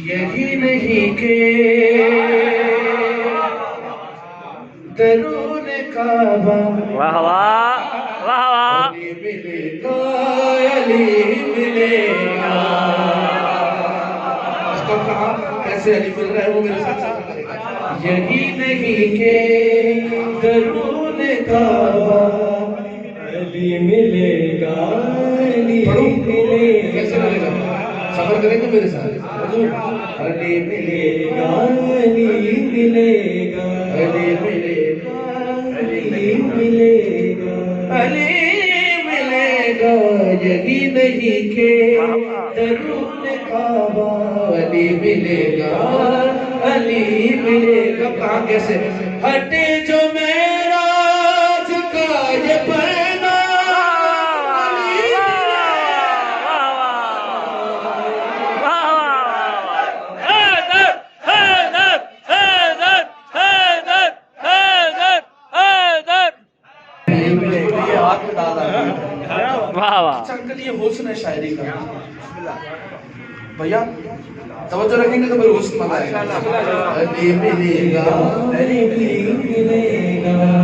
यही नहीं के दरून काबा वाह वाह वाह वाह अली मिलेगा, अली मिलेगा। इसको कहा कैसे अली मिल रहा है वो मेरे साथ साथ करेगा। यही नहीं के दरून काबा अली मिलेगा, अली मिलेगा। कैसे मिलेगा? सफर करेंगे मेरे साथ। अली मिलेगा, अली मिलेगा, अली मिलेगा, अली मिलेगा, अली मिलेगा। यही नहीं के दरूद काबा अली मिलेगा, अली मिलेगा। कहाँ कैसे? हटे जो मेरा का ये पहना वाह वाह। अंकल ये हुस्न है शायरी का। भैया तवज्जो रखेंगे तो फिर हुस्न मजा आएगा। अली मिलेगा, अली मिलेगा।